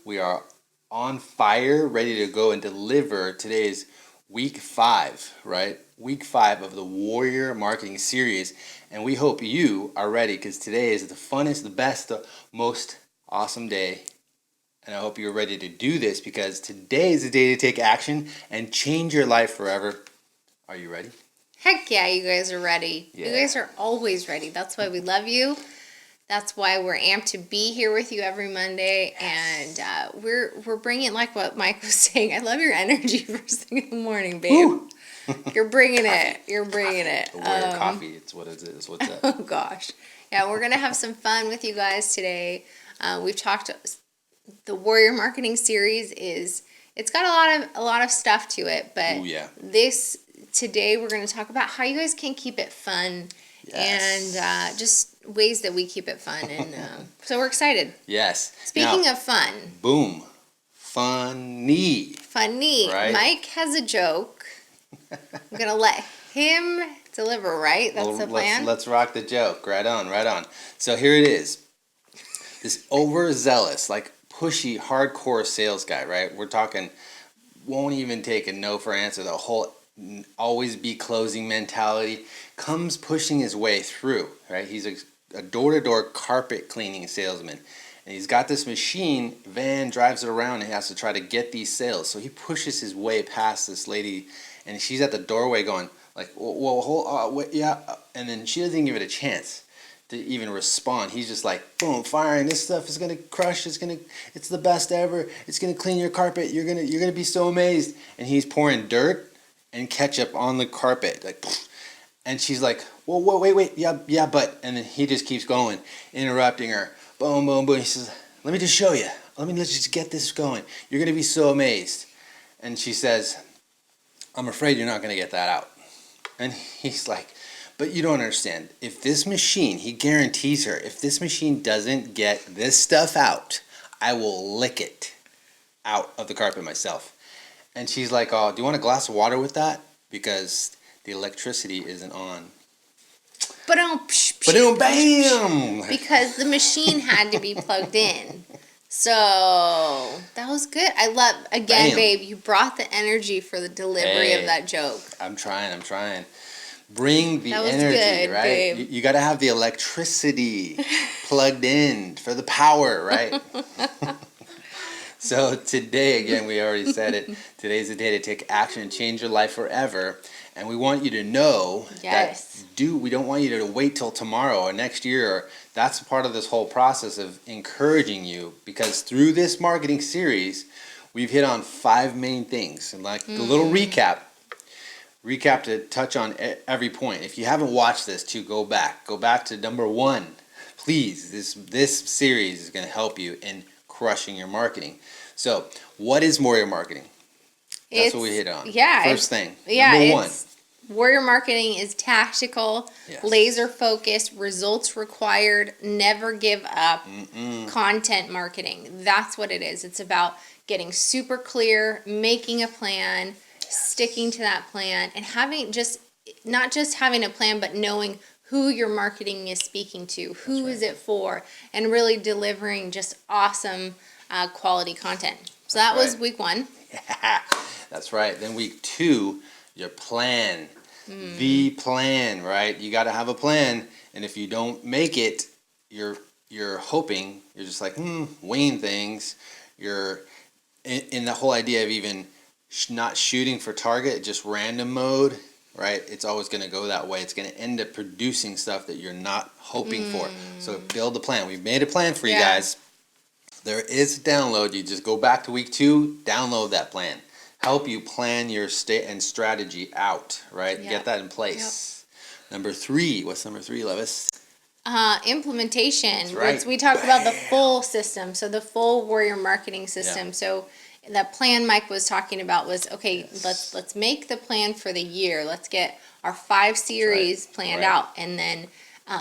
We are on fire, ready to go and deliver. Today is week 5, right? Week 5 of the Warrior Marketing Series. And we hope you are ready because today is the funnest, the best, the most awesome day. And I hope you're ready to do this because today is the day to take action and change your life forever. Are you ready? Heck yeah, you guys are ready. Yeah. You guys are always ready. That's why we love you. That's why we're amped to be here with you every Monday. Yes. And we're bringing, like what Mike was saying, I love your energy first thing in the morning, babe. You're bringing it. You're bringing it. The Warrior Coffee, it's what it is. What's that? Oh, gosh. Yeah, we're going to have some fun with you guys today. We've talked, the Warrior Marketing Series it's got a lot of stuff to it. But Ooh, yeah. Today we're going to talk about how you guys can keep it fun. Yes. And just ways that we keep it fun. And so we're excited. Yes. Speaking of fun. Boom. Funny. Right? Mike has a joke. I'm going to let him deliver, right? That's the plan? Let's rock the joke. Right on, right on. So here it is. This overzealous, like pushy, hardcore sales guy, right? We're talking, won't even take a no for an answer. The whole always be closing mentality comes pushing his way through, right? He's a door-to-door carpet cleaning salesman. And he's got this machine, van, drives it around, and he has to try to get these sales. So he pushes his way past this lady, and she's at the doorway going, like, well, hold, wait, yeah. And then she doesn't give it a chance to even respond. He's just like, boom, firing. This stuff is gonna crush. It's the best ever. It's gonna clean your carpet. You're gonna be so amazed. And he's pouring dirt and ketchup on the carpet, like, and she's like, well, wait, yeah, but, and then he just keeps going, interrupting her, boom, boom, boom. He says, let me just show you. Let's just get this going. You're gonna be so amazed. And she says, I'm afraid you're not gonna get that out. And he's like, but you don't understand. If this machine, he guarantees her, if this machine doesn't get this stuff out, I will lick it out of the carpet myself. And she's like, oh, do you want a glass of water with that? Because the electricity isn't on. Ba-dum, bam! Because the machine had to be plugged in. So that was good. I love, again, Bam. babe, you brought the energy for the delivery of that joke. I'm trying. Bring the energy, good, right? babe. You got to have the electricity plugged in for the power, right? So today, again, we already said it, today's the day to take action and change your life forever. And we want you to know that we don't want you to wait till tomorrow or next year. That's part of this whole process of encouraging you, because through this marketing series, we've hit on 5 main things. And like the little recap to touch on every point. If you haven't watched this too, go back to number 1. Please, this series is going to help you in crushing your marketing. So, what is Warrior Marketing? That's what we hit on. Yeah. First thing. Yeah. Number 1. Warrior Marketing is tactical, laser focused, results required, never give up, content marketing. That's what it is. It's about getting super clear, making a plan, sticking to that plan, and not just having a plan, but knowing who your marketing is speaking to, who is it for, and really delivering just awesome quality content. So that was week 1. Yeah, that's right. Then week 2, your plan. The plan, right? You got to have a plan, and if you don't make it, you're hoping, you're just like, weighing things. You're in the whole idea of even not shooting for target, just random mode, right? It's always going to go that way. It's going to end up producing stuff that you're not hoping for. So build a plan. We've made a plan for you guys. There is a download. You just go back to week 2, download that plan. Help you plan your state and strategy out, right? Get that in place. Number 3. What's number 3, Levis? Implementation. That's right. We talked about the full system, so the full Warrior Marketing system. So that plan Mike was talking about was, okay, let's make the plan for the year. Let's get our 5 series planned out, and then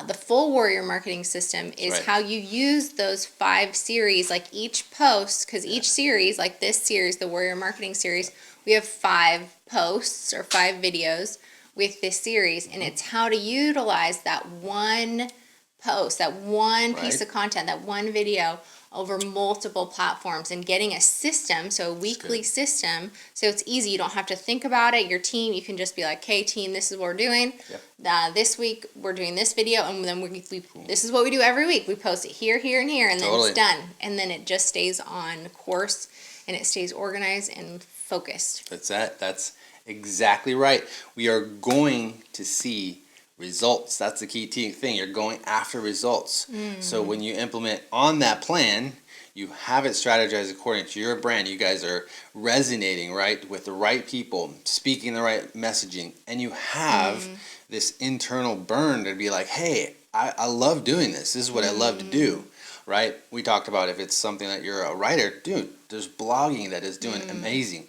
the full Warrior Marketing system is how you use those 5 series, like each post, because each series, like this series, the Warrior Marketing series, we have 5 posts or 5 videos with this series, and it's how to utilize that one post, that one piece of content, that one video over multiple platforms and getting a system, so a weekly system, so it's easy. You don't have to think about it. Your team, you can just be like, "Hey, team, this is what we're doing. This week we're doing this video, and then we this is what we do every week. We post it here, here, and here, and then it's done. And then it just stays on course, and it stays organized and focused." That's exactly right. We are going to see results. That's the key thing. You're going after results. So when you implement on that plan, you have it strategized according to your brand. You guys are resonating, right, with the right people, speaking the right messaging, and you have this internal burn to be like, hey, I love doing this. This is what I love to do, right? We talked about if it's something that you're a writer, dude, there's blogging that is doing amazing.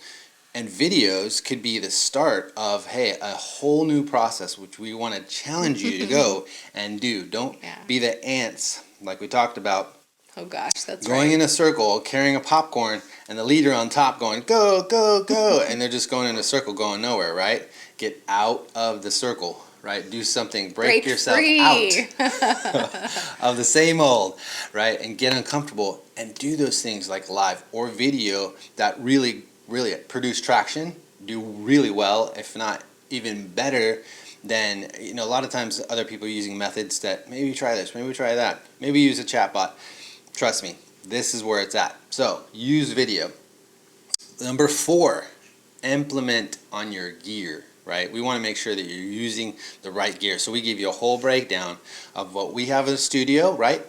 And videos could be the start of, hey, a whole new process, which we want to challenge you to go and do. Don't be the ants, like we talked about. Oh gosh, that's going in a circle, carrying a popcorn, and the leader on top going, go, go, go. And they're just going in a circle, going nowhere, right? Get out of the circle, right? Do something, break yourself out of the same old, right? And get uncomfortable and do those things like live or video that really produce traction, do really well, if not even better than, a lot of times other people are using methods that maybe try this, maybe try that, maybe use a chatbot. Trust me, this is where it's at. So use video. Number 4, implement on your gear, right? We want to make sure that you're using the right gear. So we give you a whole breakdown of what we have in the studio, right?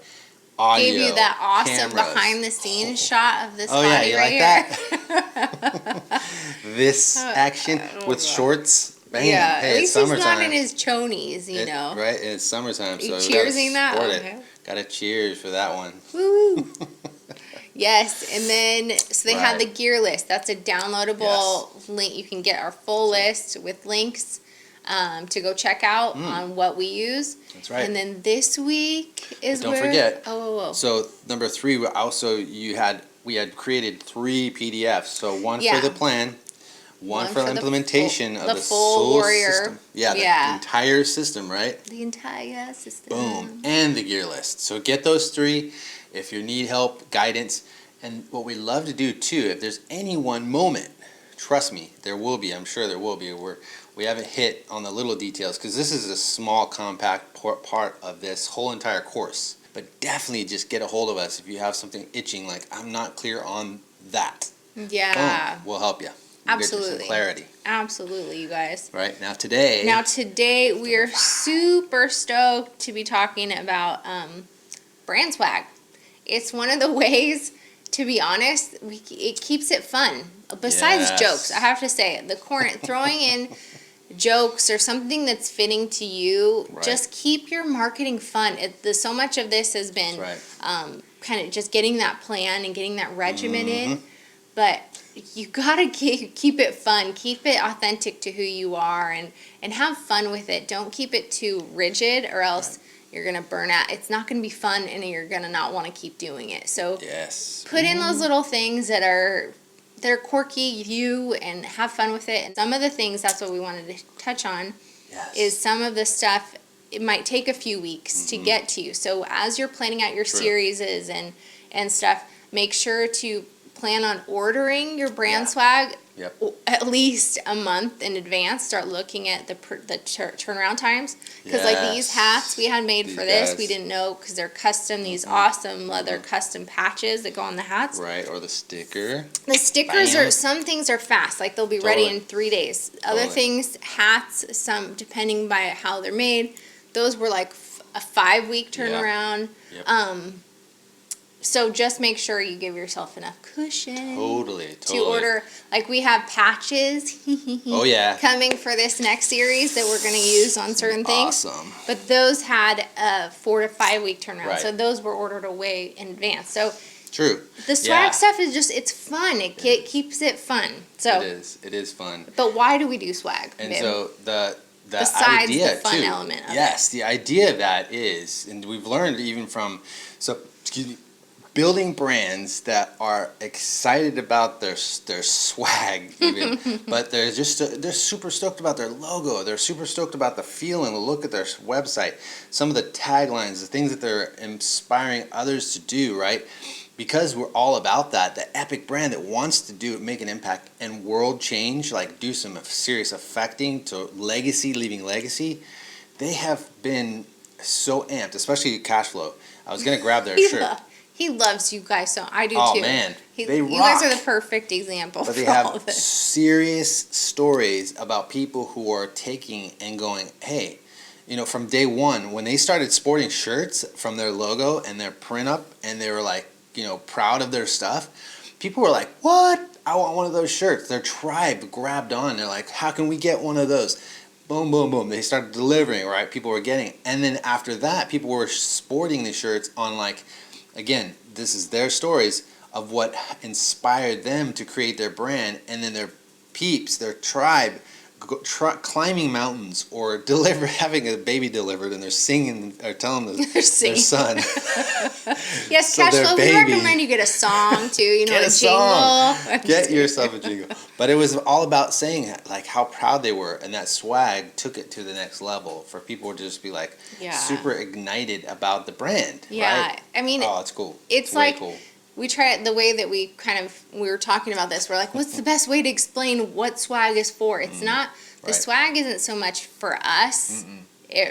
Audio, gave you that awesome cameras. behind the scenes shot of this Oh body yeah, you right like here. that? This action with shorts, bam. Yeah, hey, at least it's summertime. he's not in his chonies, you know. Right, it's summertime, so you cheersing that? Okay. Gotta cheers for that one. Woo! Yes, and then so they have the gear list. That's a downloadable link. You can get our full list with links to go check out on what we use. That's right. And then this week is don't forget. Oh. So number 3, we had created 3 PDFs. So one for the plan, one for the implementation of the full warrior system. The entire system, right? The entire system. Boom. And the gear list. So get those 3 if you need help, guidance. And what we love to do too, if there's any one moment, trust me, there will be. I'm sure there will be. We haven't hit on the little details because this is a small, compact part of this whole entire course. But definitely just get a hold of us if you have something itching, like I'm not clear on that. Yeah. Boom. We'll help you. Absolutely. Get you some clarity. Absolutely, you guys. Right. Now today we are super stoked to be talking about brand swag. It's one of the ways, to be honest, it keeps it fun. Besides jokes, I have to say, throwing in jokes or something that's fitting to you, just keep your marketing fun. So much of this has been kind of just getting that plan and getting that regimen in, but you gotta keep it fun, keep it authentic to who you are, and have fun with it. Don't keep it too rigid, or else you're gonna burn out. It's not gonna be fun, and you're gonna not want to keep doing it. So put in those little things that are quirky, you, and have fun with it. And some of the things, that's what we wanted to touch on, is some of the stuff, it might take a few weeks to get to you. So as you're planning out your series and stuff, make sure to plan on ordering your brand swag at least a month in advance. Start looking at the turnaround times, because like these hats we had made for this, we didn't know, because they're custom, these awesome leather custom patches that go on the hats, or the stickers are, some things are fast, like they'll be ready in 3 days. Other things, hats, some depending by how they're made, those were like a 5-week turnaround. So just make sure you give yourself enough cushion to order. Like we have patches coming for this next series that we're going to use on certain things. Awesome. But those had a 4 to 5 week turnaround. So those were ordered way in advance. So the swag stuff is just, it's fun. It keeps it fun. So it is fun. But why do we do swag? And so the besides idea the fun too, element of it. The idea of that is, and we've learned even from building brands that are excited about their swag, even, but they're super stoked about their logo. They're super stoked about the feel and the look of their website. Some of the taglines, the things that they're inspiring others to do, right? because we're all about that, the epic brand that wants to make an impact and world change, like do some serious affecting to legacy, leaving legacy, they have been so amped, especially cash flow. I was gonna grab their shirt. He loves you guys, so I do Oh too. man, You guys are the perfect example. But they for all have of this. serious stories about people who are taking and going, hey, from day one, when they started sporting shirts from their logo and their print up, and they were like, proud of their stuff, people were like, what? I want one of those shirts. Their tribe grabbed on. They're like, how can we get one of those? Boom, boom, boom. They started delivering, right? People were getting it. And then after that, people were sporting the shirts on again, this is their stories of what inspired them to create their brand, and then their peeps, their tribe, climbing mountains or having a baby delivered, and they're singing or telling their son. Yes, So cash their flow. We baby. recommend you get a song too. Get a a jingle. song. I'm Get just yourself a jingle. But it was all about saying how proud they were, and that swag took it to the next level for people to just be super ignited about the brand. Yeah, right? I mean, oh, it's cool. It's way like cool. we try it the way that we were talking about this. We're like, what's the best way to explain what swag is for? It's not the swag isn't so much for us.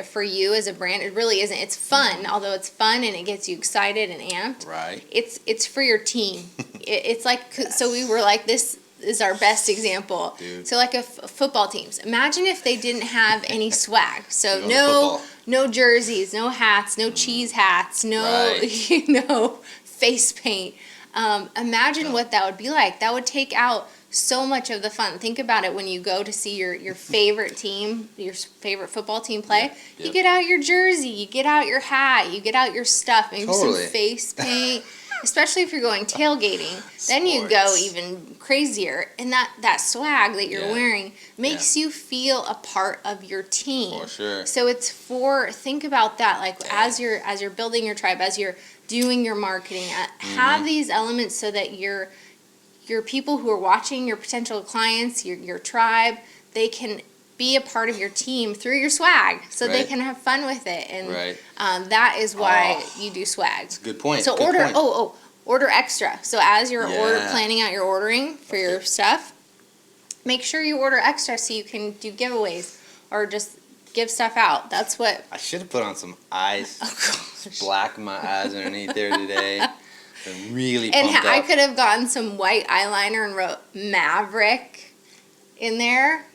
For you as a brand, it really isn't. It's fun, although it's fun and it gets you excited and amped. Right. It's for your team. It's like so we were like, this is our best example. Dude. So like football teams. Imagine if they didn't have any swag. So Dude, on no jerseys, no hats, no cheese hats, no face paint. Imagine what that would be like. That would take out so much of the fun. Think about it when you go to see your favorite team, your favorite football team play. Yep. You get out your jersey, you get out your hat, you get out your stuff, maybe Totally. some face paint. Especially if you're going tailgating, then you go Sports. even crazier. And that swag that you're Yeah. wearing makes you feel a part of your team. For sure. So think about that, like as you're building your tribe, as you're doing your marketing, have these elements so that your people who are watching, your potential clients, your tribe, they can be a part of your team through your swag, so they Right. can have fun with it. And Right. that is why you do swag. Good point. So Good point. order extra. So as you're Yeah. planning out your ordering for your stuff, make sure you order extra so you can do giveaways or just give stuff out. That's what. I should have put on some eyes. Oh gosh. Black my eyes underneath there today. Been really And pumped I up. could have gotten some white eyeliner and wrote Maverick in there.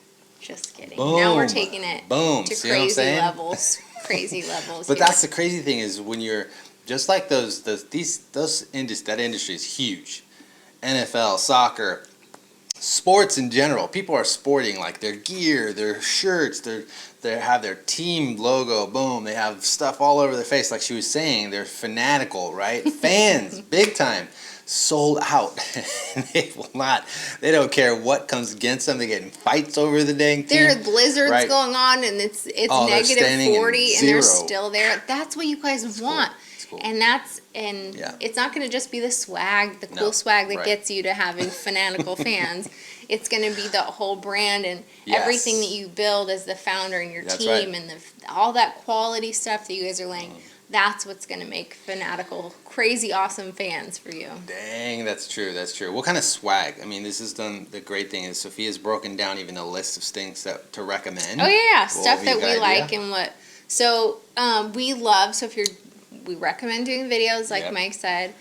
Just kidding. Now we're Boom. taking it Boom. to See what I'm crazy saying? levels. Crazy levels. But here. that's the crazy thing is when you're just like that industry is huge. NFL, soccer, sports in general. People are sporting like their gear, their shirts, they have their team logo. Boom, they have stuff all over their face. Like she was saying, they're fanatical, right? Fans, big time. Sold out. They will not. They don't care what comes against them. They get in fights over the dang team. There are blizzards Right. going on, and it's Oh, they're negative standing in 40, and they're zero. still there. That's what you guys want. It's cool. And Yeah. it's not going to just be the swag, the cool No, swag that right. gets you to having fanatical fans. It's going to be the whole brand and Yes. everything that you build as the founder and your That's team right. and all that quality stuff that you guys are laying. That's what's going to make fanatical, crazy, awesome fans for you. Dang, that's true. That's true. What kind of swag? I mean, this is done. The great thing is Sophia's broken down even a list of things to recommend. Oh yeah, Well, stuff have that you got we idea? like and what. So we love. So we recommend doing videos like Yep. Mike said.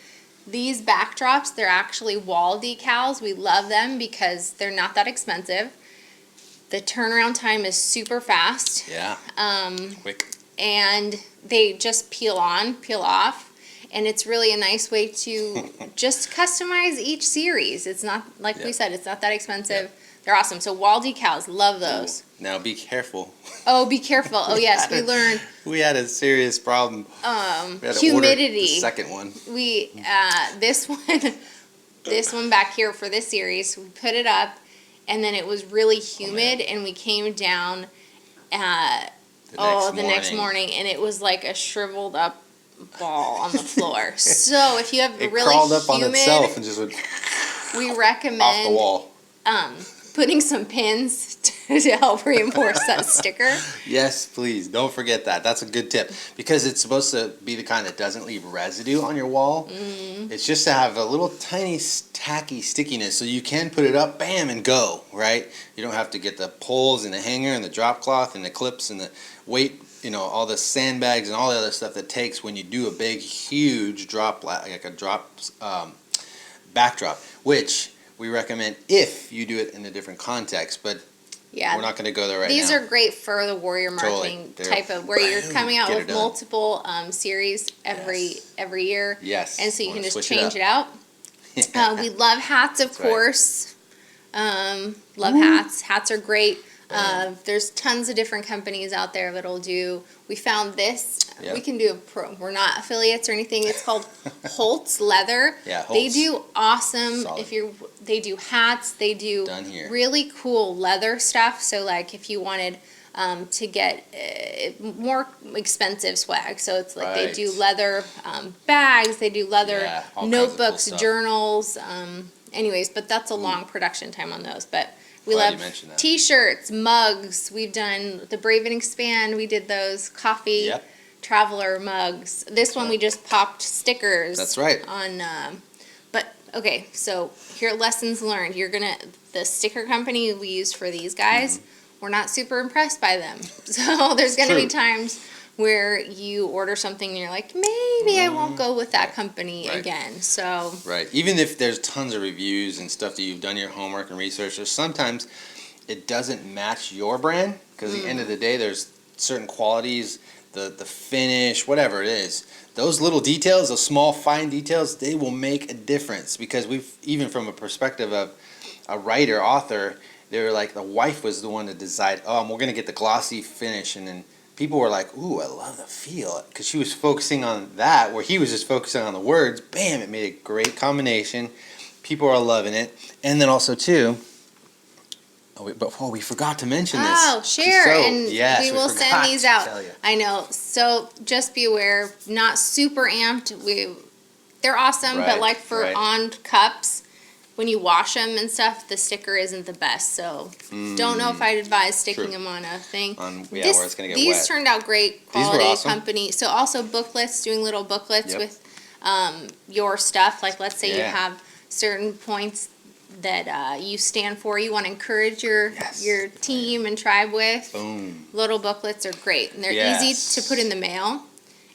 These backdrops, they're actually wall decals. We love them because they're not that expensive. The turnaround time is super fast. Yeah. Quick. And they just peel off, and it's really a nice way to just customize each series. It's not like we Yep. said, it's not that expensive. Yep. They're awesome. So wall decals, love those. Now be careful. Oh, be careful. Oh yes, we learned We had a serious problem. We had to order humidity. the second one. We this one back here for this series, we put it up, and then it was really humid, and we came down. The next morning, and it was like a shriveled up ball on the floor. So if you have It really crawled up on humid, itself and just went we off the recommend wall. putting some pins to help reinforce that sticker. Yes, please. Don't forget that. That's a good tip because it's supposed to be the kind that doesn't leave residue on your wall. It's just to have a little tiny tacky stickiness so you can put it up, bam, and go, right? You don't have to get the poles and the hanger and the drop cloth and the clips and the weight, all the sandbags and all the other stuff that takes when you do a big, huge drop, like a drop backdrop, which we recommend if you do it in a different context, but yeah, we're not going to go there right now. These are great for the warrior marketing type of where you're coming out with multiple series every year. Yes. And so you can just change it out. We love hats, of course. Love hats. Hats are great. There's tons of different companies out there that'll do. We found this. Yep. We can do we're not affiliates or anything. It's called Holtz Leather. Yeah, Holtz. They do awesome. Solid. They do hats. They do really cool leather stuff. So like if you wanted to get more expensive swag, so it's like they do leather bags. They do leather notebooks, cool journals. Anyways, but that's a long production time on those. But we love T-shirts, mugs. We've done the Brave and Expand. We did those coffee traveler mugs. This one we just popped stickers. That's right. On, but okay, so here lessons learned. The sticker company we use for these guys. We're not super impressed by them. So there's gonna be times where you order something and you're like, maybe I won't go with that company again. So even if there's tons of reviews and stuff that you've done your homework and research, there's sometimes it doesn't match your brand because at the end of the day, there's certain qualities, the finish, whatever it is. Those little details, those small fine details, they will make a difference because we've even from a perspective of a writer, author, they were like the wife was the one that decided, we're gonna get the glossy finish, and then people were like, ooh, I love the feel, because she was focusing on that, where he was just focusing on the words. Bam, it made a great combination. People are loving it. And then also, too, we forgot to mention this. Oh, share, we will send these out. I know, so just be aware, not super amped. They're awesome, but like for on cups, when you wash them and stuff, the sticker isn't the best. So don't know if I'd advise sticking them on a thing. Where it's gonna get these wet. Turned out great, quality company. So also booklets, doing little booklets with your stuff. Like let's say you have certain points that you stand for, you want to encourage your team and tribe with. Boom. Little booklets are great, and they're easy to put in the mail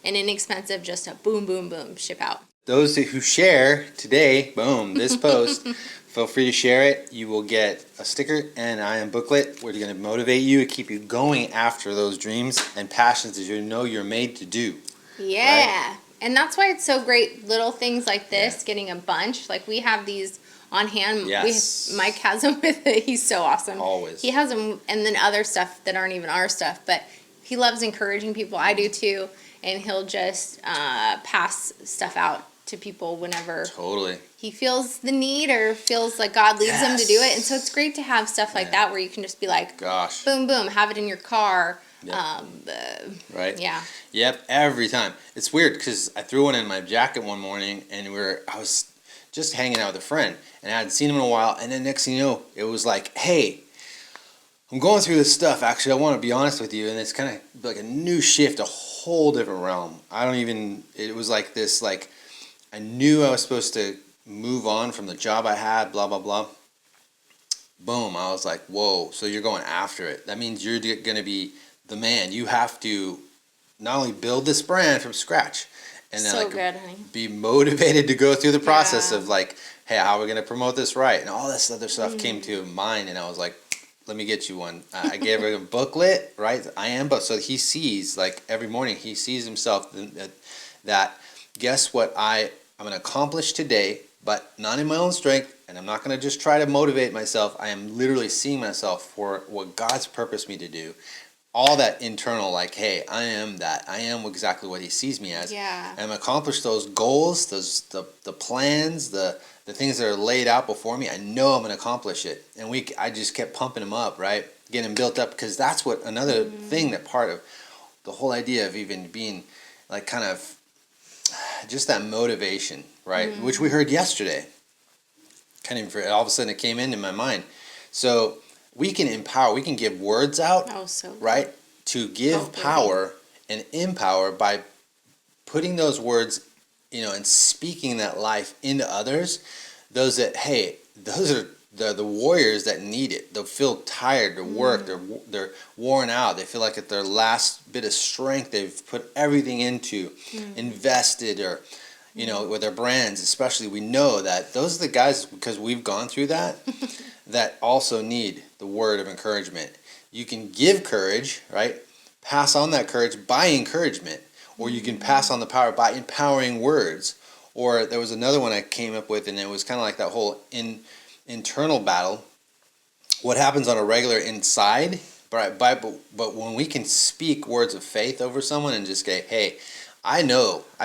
and inexpensive. Just a boom, boom, boom, ship out. Those who share today, boom, this post, feel free to share it. You will get a sticker and I am booklet. We're going to motivate you to keep you going after those dreams and passions that you know you're made to do. Yeah. Right? And that's why it's so great, little things like this, getting a bunch. Like we have these on hand. Mike has them with it. He's so awesome. Always. He has them, and then other stuff that aren't even our stuff. But he loves encouraging people. I do too. And he'll just pass stuff out to people whenever he feels the need or feels like God leads him to do it. And so it's great to have stuff like that where you can just be like, boom, boom, have it in your car. Right? Yeah. Yep, every time. It's weird because I threw one in my jacket one morning and I was just hanging out with a friend and I hadn't seen him in a while, and then next thing you know, it was like, hey, I'm going through this stuff. Actually, I want to be honest with you, and it's kind of like a new shift, a whole different realm. It was like this, like, I knew I was supposed to move on from the job I had, blah, blah, blah. Boom, I was like, whoa, so you're going after it. That means you're going to be the man. You have to not only build this brand from scratch, and then be motivated to go through the process of like, hey, how are we going to promote this right? And all this other stuff came to mind, and I was like, let me get you one. I gave her a booklet, right? So he sees, like every morning, he sees himself that guess what I'm going to accomplish today, but not in my own strength, and I'm not going to just try to motivate myself. I am literally seeing myself for what God's purposed me to do. All that internal, like, hey, I am that. I am exactly what he sees me as. Yeah. And accomplish those goals, the plans, the things that are laid out before me. I know I'm going to accomplish it. And I just kept pumping them up, right? Getting them built up, because that's what another thing that part of the whole idea of even being like kind of just that motivation, right? Which we heard yesterday. All of a sudden it came into my mind. So we can empower, we can give words out, Oh, so good. right? To give Oh, power and empower by putting those words, and speaking that life into others. Those that, hey, those are the warriors that need it. They'll feel tired to work. They're worn out. They feel like at their last bit of strength, they've put everything into, invested, or with their brands, especially. We know that those are the guys, because we've gone through that, that also need the word of encouragement. You can give courage, right? Pass on that courage by encouragement, or you can pass on the power by empowering words. Or there was another one I came up with, and it was kind of like that whole internal battle. What happens on a regular inside, but when we can speak words of faith over someone and just say, hey, I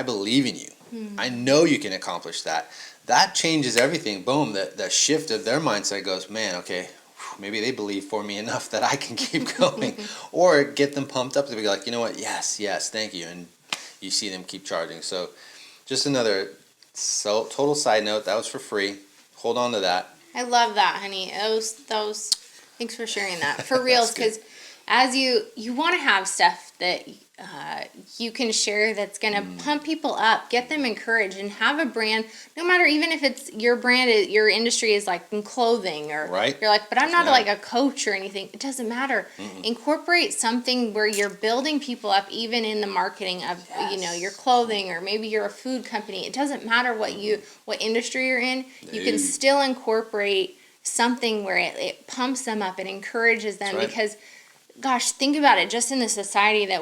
believe in you. I know you can accomplish that. That changes everything. Boom, that shift of their mindset goes, man, okay, maybe they believe for me enough that I can keep going. Or get them pumped up to be like, you know what, yes, thank you. And you see them keep charging. So just another total side note, that was for free. Hold on to that. I love that, honey. Those. Thanks for sharing that. For reals, because as you want to have stuff that you can share that's gonna pump people up, get them encouraged, and have a brand. No matter, even if it's your brand, your industry is like in clothing, or you're like, but I'm not like a coach or anything. It doesn't matter. Incorporate something where you're building people up, even in the marketing of your clothing, or maybe you're a food company. It doesn't matter what industry you're in. You can still incorporate something where it pumps them up and encourages them, because gosh, think about it, just in the society that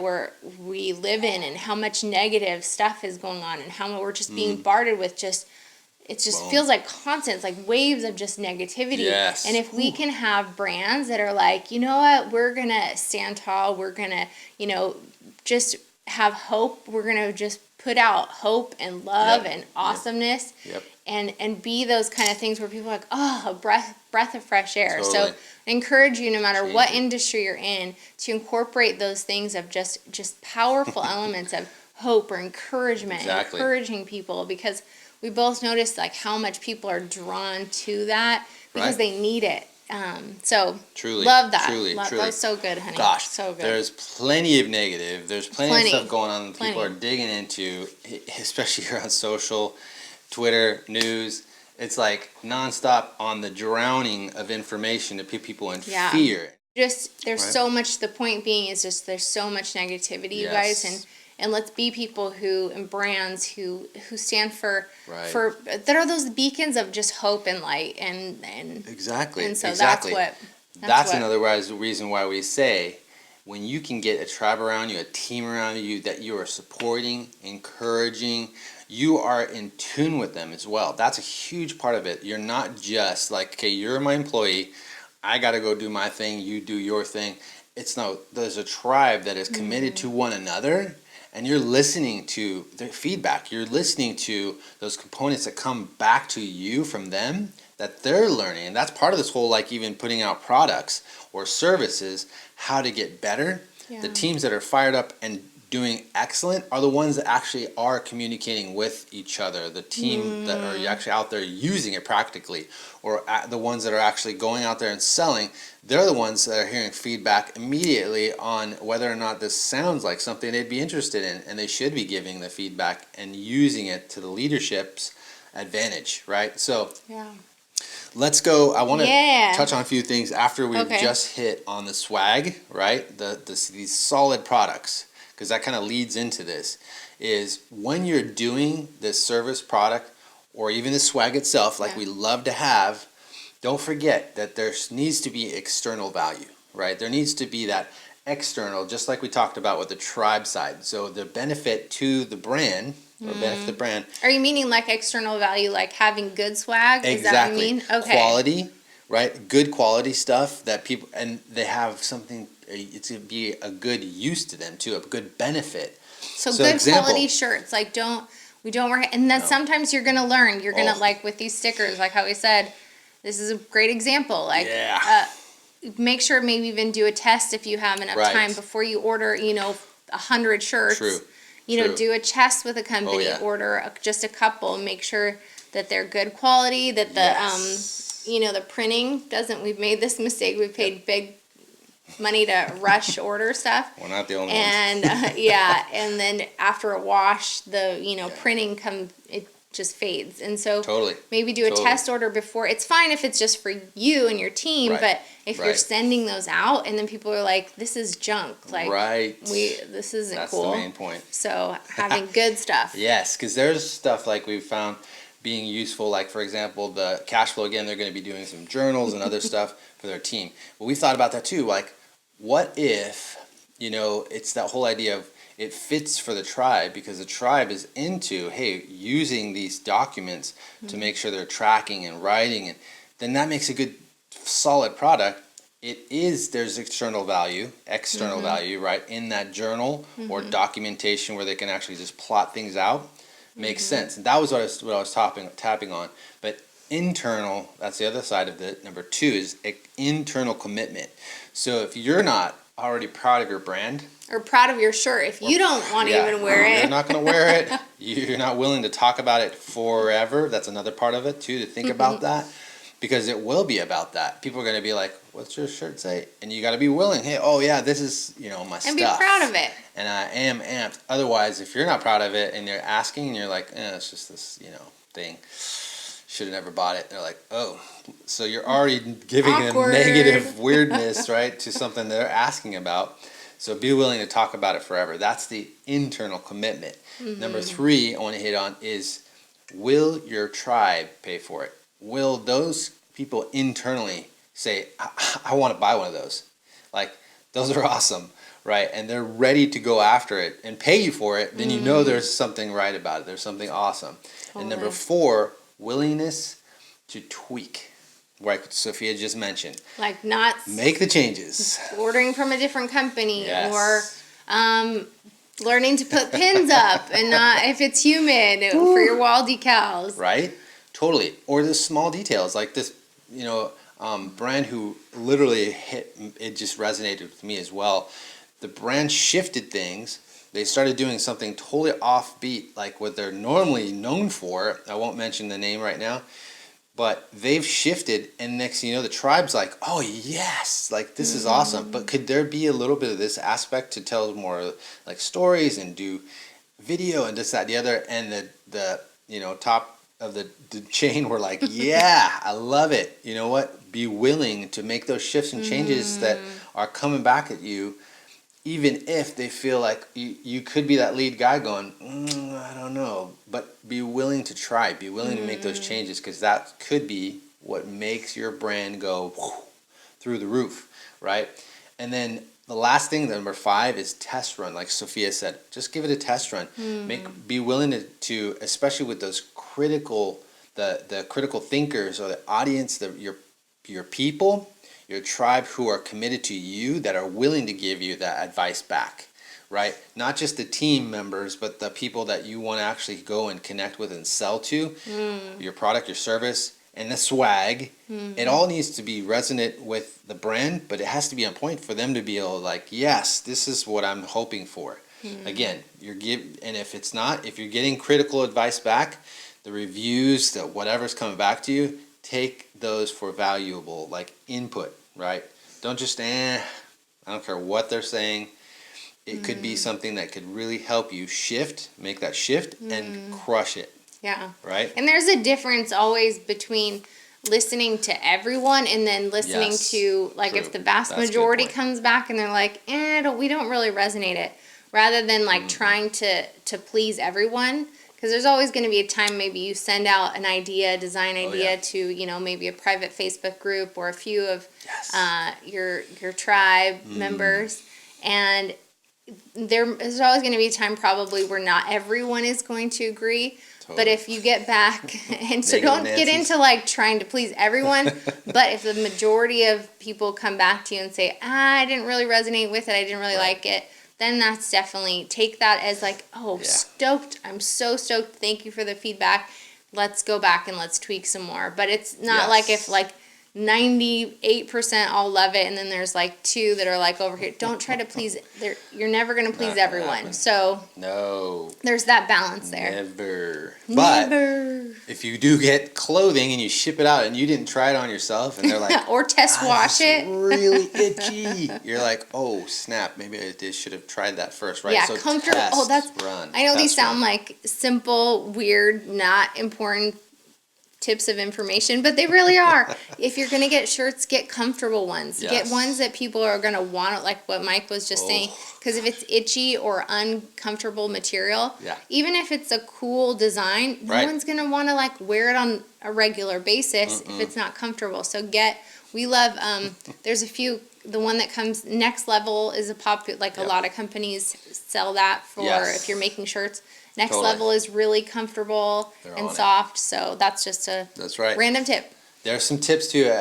we live in, and how much negative stuff is going on, and how we're just being bombarded with it just feels like constant. It's like waves of just negativity. Yes. And if we can have brands that are like, you know what, we're going to stand tall, we're going to, just have hope, we're going to just put out hope and love and awesomeness. And be those kind of things where people are like, oh, a breath of fresh air. Totally. So I encourage you, no matter what industry you're in, to incorporate those things of just powerful elements of hope or encouragement, encouraging people, because we both notice like how much people are drawn to that because they need it. So truly love that. Truly. That was so good, honey. Gosh, so good. There's plenty of negative. There's plenty of stuff going on that people are digging into, especially here on social, Twitter, news. It's like nonstop on the drowning of information to put people in fear. Just there's so much. The point being is just there's so much negativity, you guys, and let's be people and brands who stand for that are those beacons of just hope and light and exactly. And so that's another reason why we say, when you can get a tribe around you, a team around you that you are supporting, encouraging, you are in tune with them as well. That's a huge part of it. You're not just like, okay, you're my employee, I got to go do my thing, you do your thing. There's a tribe that is committed to one another, and you're listening to their feedback. You're listening to those components that come back to you from them that they're learning. And that's part of this whole, like, even putting out products or services, how to get better. The teams that are fired up and doing excellent are the ones that actually are communicating with each other. The team that are actually out there using it practically, or the ones that are actually going out there and selling, they're the ones that are hearing feedback immediately on whether or not this sounds like something they'd be interested in, and they should be giving the feedback and using it to the leadership's advantage, right? So let's go. I want to touch on a few things after we've just hit on the swag, right? These solid products, because that kind of leads into this, is when you're doing this service product or even the swag itself, like we love to have, don't forget that there needs to be external value, right? There needs to be that external, just like we talked about with the tribe side. So the benefit to the brand, or benefit the brand. Are you meaning like external value, like having good swag? Exactly. Is that what you mean? Okay. Quality, right? Good quality stuff that people, and they have something, it's going to be a good use to them too, a good benefit. So good quality shirts, like we don't wear, and then sometimes you're gonna learn. You're gonna like with these stickers, like how we said, this is a great example. Like, make sure maybe even do a test if you have enough time before you order. 100 shirts. True. Do a test with a company. Order just a couple. Make sure that they're good quality. That the you know, the printing doesn't, we've made this mistake. We've paid big money to rush order stuff. We're not the only ones. And and then after a wash, the, you know, printing it just fades. And so Totally. maybe do a test order before. It's fine if it's just for you and your team, Right. but if you're sending those out and then people are like, this is junk, like this isn't That's cool. the main point. So having good stuff. Yes, because there's stuff like we've found being useful, like for example, the cash flow, again, they're going to be doing some journals and other stuff for their team. But we thought about that too, like what if, you know, it's that whole idea of it fits for the tribe, because the tribe is into, hey, using these documents to make sure they're tracking and writing, and then that makes a good solid product. There's external value, right, in that journal or documentation where they can actually just plot things out. Makes sense. And that was what I was tapping on. But internal, that's the other side of it. Number 2 is internal commitment. So if you're not already proud of your brand, or proud of your shirt, if you don't want to even wear it, you're not going to wear it, you're not willing to talk about it forever. That's another part of it too, to think about that, because it will be about that. People are going to be like, what's your shirt say? And you got to be willing, hey, oh yeah, this is, you know, my stuff. And be proud of it. And I am amped. Otherwise, if you're not proud of it and they're asking and you're like, it's just this, you know, thing, should have never bought it. They're like, oh, so you're already giving Awkward. a negative weirdness, right, to something they're asking about. So be willing to talk about it forever. That's the internal commitment. Number 3 I want to hit on is, will your tribe pay for it? Will those people internally say, I want to buy one of those? Like, those are awesome, right? And they're ready to go after it and pay you for it. Then you know there's something right about it. There's something awesome. Totally. And number 4, willingness to tweak, like Sophia just mentioned. Like not Make the changes. ordering from a different company, Yes. or learning to put pins up and not if it's humid for your wall decals. Right? Totally. Or the small details, like this, you know, brand who literally it just resonated with me as well. The brand shifted things. They started doing something totally offbeat, like what they're normally known for. I won't mention the name right now, but they've shifted, and next thing you know, the tribe's like, oh yes, like this is awesome. But could there be a little bit of this aspect to tell more like stories and do video and this, that, the other, and the you know, top of the chain were like, yeah, I love it. You know what? Be willing to make those shifts and changes that are coming back at you, even if they feel like you could be that lead guy going, I don't know, but be willing to try, be willing to make those changes, because that could be what makes your brand go through the roof, right? And then the last thing, number 5, is test run. Like Sophia said, just give it a test run. Be willing to, especially with those critical, the critical thinkers or the audience, your people, your tribe who are committed to you, that are willing to give you that advice back, right? Not just the team members, but the people that you want to actually go and connect with and sell to, your product, your service, and the swag. It all needs to be resonant with the brand, but it has to be on point for them to be able to, like, yes, this is what I'm hoping for. Again, and if it's not, if you're getting critical advice back, the reviews, the whatever's coming back to you, take those for valuable, like, input, right? Don't just, I don't care what they're saying. It could be something that could really help you make that shift and crush it. Yeah. Right? And there's a difference always between listening to everyone and then listening to, like, true. if the vast That's a good majority point. comes back and they're like, we don't really resonate it, rather than like trying to please everyone. Because there's always going to be a time maybe you send out an idea, design idea to, you know, maybe a private Facebook group or a few of your tribe members. And there's always going to be a time probably where not everyone is going to agree. Totally. But if you get back, and so don't get into like trying to please everyone, but if the majority of people come back to you and say, I didn't really resonate with it, I didn't really like it, then that's definitely, take that as like, stoked. I'm so stoked. Thank you for the feedback. Let's go back and let's tweak some more. But it's not like if like 98% all love it, and then there's like 2 that are like over here. Don't try to please. You're never gonna please Not gonna everyone. happen. So No. there's that balance there. Never. But if you do get clothing and you ship it out and you didn't try it on yourself and they're like, or test wash it. really itchy. You're like, oh snap, maybe I should have tried that first, right? Yeah, so comfortable. Test, Oh, that's. run. I know these test, sound run. like simple, weird, not important tips of information, but they really are. If you're gonna get shirts, get comfortable ones. Yes. Get ones that people are gonna want, like what Mike was just saying. Because if it's itchy or uncomfortable material, even if it's a cool design, no one's gonna want to like wear it on a regular basis if it's not comfortable. So we love. There's a few. The one that comes next level is a popular. Like a lot of companies sell that for if you're making shirts. Next level is really comfortable and soft, so that's just a random tip. There's some tips too.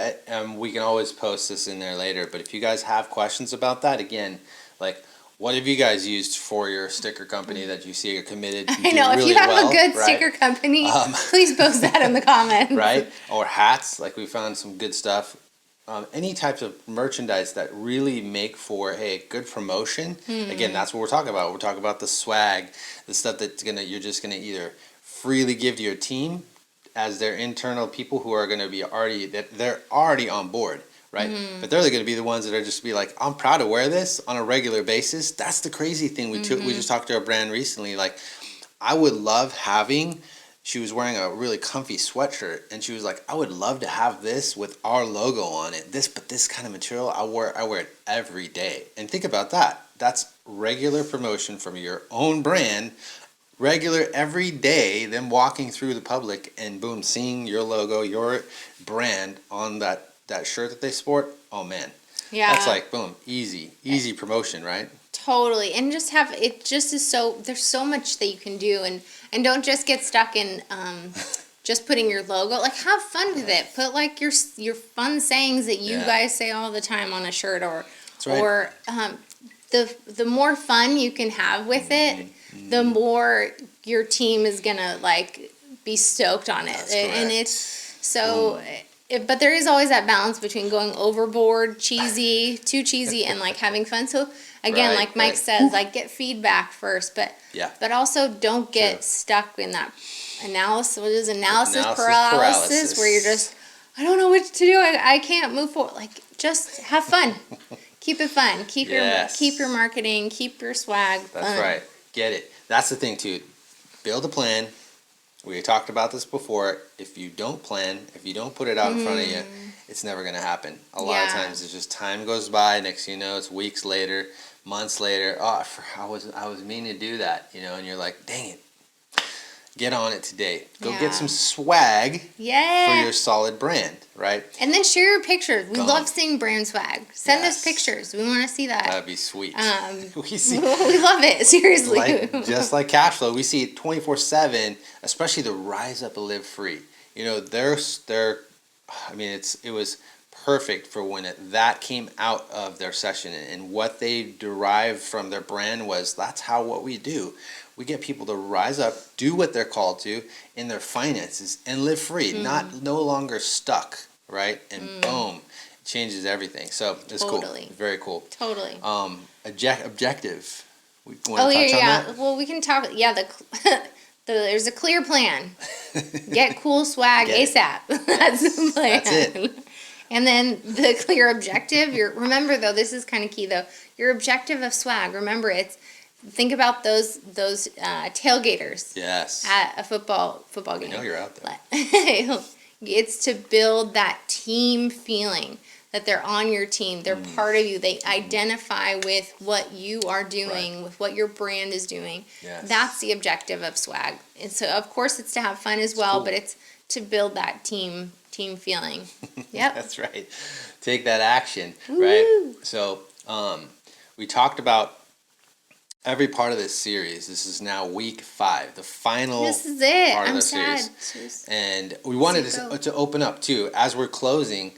We can always post this in there later, but if you guys have questions about that, again, like what have you guys used for your sticker company that you see are committed? I know, if you have a good sticker company, please post that in the comments. Right? Or hats, like we found some good stuff. Any types of merchandise that really make for good promotion. Again, that's what we're talking about. We're talking about the swag, the stuff that's you're just gonna either freely give to your team as their internal people who are gonna be they're already on board, right? But they're gonna be the ones that are just be like, I'm proud to wear this on a regular basis. That's the crazy thing. We just talked to a brand recently. Like, I would love having. She was wearing a really comfy sweatshirt, and she was like, I would love to have this with our logo on it. But this kind of material, I wear it every day. And think about that. That's regular promotion from your own brand, regular every day, them walking through the public and boom, seeing your logo, your brand on that shirt that they sport. Oh man. Yeah. That's like boom, easy promotion, right? Totally. And just have it just is so there's so much that you can do and don't just get stuck in just putting your logo. Like, have fun with it. Put like your fun sayings that you guys say all the time on a shirt or the more fun you can have with it, the more your team is gonna like be stoked on it. And it's so but there is always that balance between going overboard, too cheesy, and like having fun. So again, like Mike says, like get feedback first, but also don't get stuck in that analysis. What is analysis paralysis? Where you're just, I don't know what to do. I can't move forward. Like, just have fun. Keep it fun. Keep your marketing. Keep your swag fun. That's right. Get it. That's the thing too. Build a plan. We talked about this before. If you don't plan, if you don't put it out in front of you, it's never going to happen. A lot of times it's just time goes by. Next thing you know, it's weeks later, months later. Oh, I was meaning to do that, and you're like, dang it. Get on it today. Go get some swag for your solid brand, right? And then share your pictures. We love seeing brand swag. Send us pictures. We want to see that. That'd be sweet. We love it. Seriously. Just like cash flow, we see it 24/7. Especially the Rise Up and Live Free. It was perfect for when that came out of their session, and what they derived from their brand was that's what we do. We get people to rise up, do what they're called to in their finances, and live free, no longer stuck, right? And boom, it changes everything. So it's cool, very cool. Totally. Objective. We want to touch on that? Well, we can talk. Yeah, there's a clear plan. Get cool swag ASAP. That's the plan. That's it. And then the clear objective. Remember though, this is kind of key though. Your objective of swag. Remember, think about those tailgaters. Yes. At a football game. I know you're out there. It's to build that team feeling that they're on your team. They're part of you. They identify with what you are doing, with what your brand is doing. Yes. That's the objective of swag. And so, of course, it's to have fun as well, but it's to build that team feeling. Yep. That's right. Take that action, right? So, we talked about every part of this series. This is now week 5, the final this is it. part of I'm the sad. series. And we wanted to open up, too. As we're closing,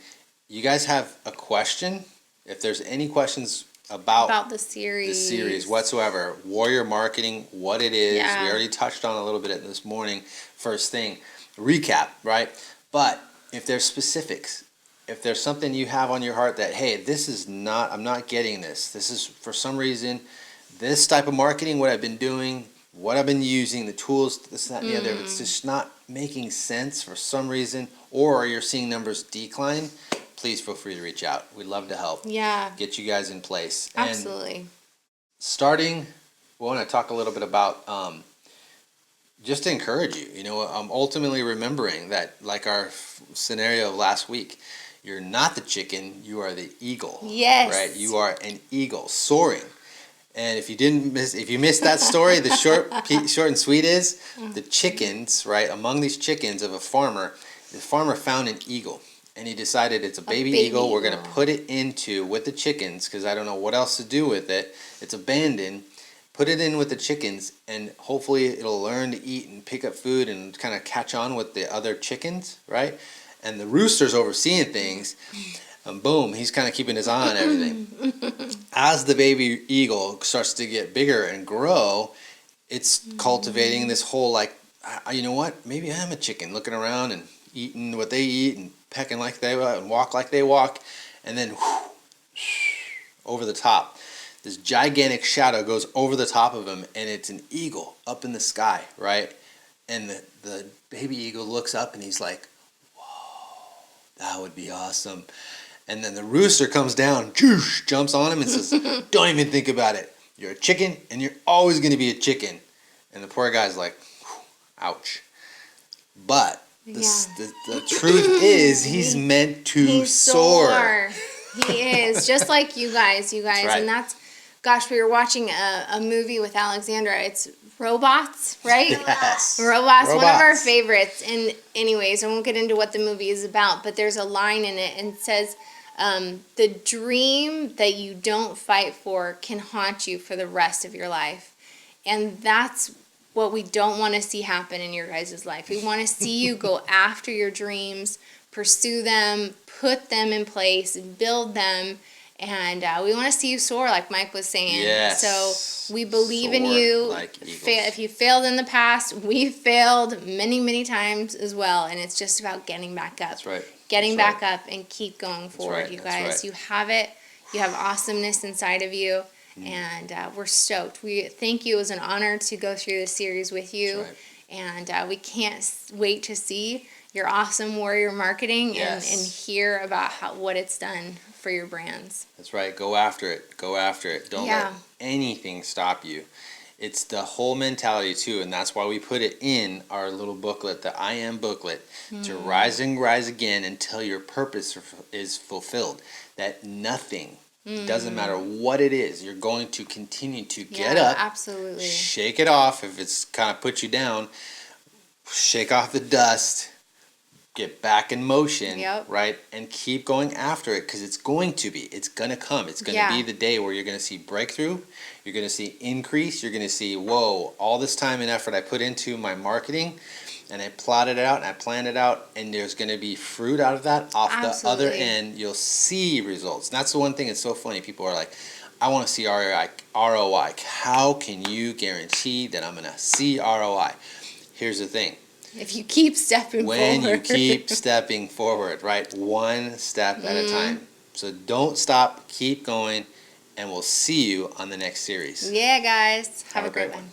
you guys have a question? If there's any questions about the series whatsoever, Warrior Marketing, what it is, we already touched on a little bit this morning. First thing, recap, right? But if there's specifics, if there's something you have on your heart that, hey, I'm not getting this. This is for some reason, this type of marketing, what I've been doing, what I've been using, the tools, this, that, and the other, it's just not making sense for some reason, or you're seeing numbers decline, please feel free to reach out. We'd love to help. Yeah. Get you guys in place. Absolutely. And starting, we want to talk a little bit about just to encourage you. Ultimately remembering that, like our scenario of last week, you're not the chicken, you are the eagle. Yes. Right? You are an eagle soaring. And if you missed that story, the short and sweet is the chickens, right? Among these chickens of a farmer, the farmer found an eagle, and he decided it's a baby eagle. We're gonna put it into with the chickens because I don't know what else to do with it. It's abandoned. Put it in with the chickens, and hopefully it'll learn to eat and pick up food and kind of catch on with the other chickens, right? And the rooster's overseeing things. And boom, he's kind of keeping his eye on everything. As the baby eagle starts to get bigger and grow, it's cultivating this whole, like, you know what? Maybe I am a chicken, looking around and eating what they eat and pecking like they and walk like they walk. And then over the top, this gigantic shadow goes over the top of him, and it's an eagle up in the sky, right? And the baby eagle looks up and he's like, whoa, that would be awesome. And then the rooster comes down, jumps on him and says, don't even think about it. You're a chicken, and you're always going to be a chicken. And the poor guy's like, ouch. But the truth is, he's meant to soar. He is, just like you guys. Right. And that's, gosh, we were watching a movie with Alexandra. It's Robots, right? Yes. Robots, one of our favorites. And anyways, I won't get into what the movie is about, but there's a line in it, and it says, the dream that you don't fight for can haunt you for the rest of your life. And that's what we don't want to see happen in your guys' life. We want to see you go after your dreams, pursue them, put them in place, build them, and we want to see you soar, like Mike was saying. Yes. So we believe in you. Like if you failed in the past, we failed many, many times as well, and it's just about getting back up. That's right. Getting back up and keep going forward, right. you That's guys. right. You have it. You have awesomeness inside of you, and we're stoked. We thank you. It was an honor to go through this series with you, and we can't wait to see your awesome warrior marketing and hear about what it's done for your brands. That's right. Go after it. Go after it. Don't let anything stop you. It's the whole mentality too, and that's why we put it in our little booklet, the I Am booklet, to rise and rise again until your purpose is fulfilled. That nothing, doesn't matter what it is, you're going to continue to get up, absolutely, shake it off if it's kind of put you down, shake off the dust, get back in motion, right, and keep going after it, because it's going to come. It's going to be the day where you're going to see breakthrough, you're going to see increase, you're going to see, whoa, all this time and effort I put into my marketing, and I plotted it out and I planned it out, and there's going to be fruit out of that. Off the other end, you'll see results. And that's the one thing that's so funny. People are like, I want to see ROI. How can you guarantee that I'm going to see ROI? Here's the thing. If you keep stepping forward. When you keep stepping forward, right? One step at a time. So don't stop, keep going, and we'll see you on the next series. Yeah, guys. Have a great one.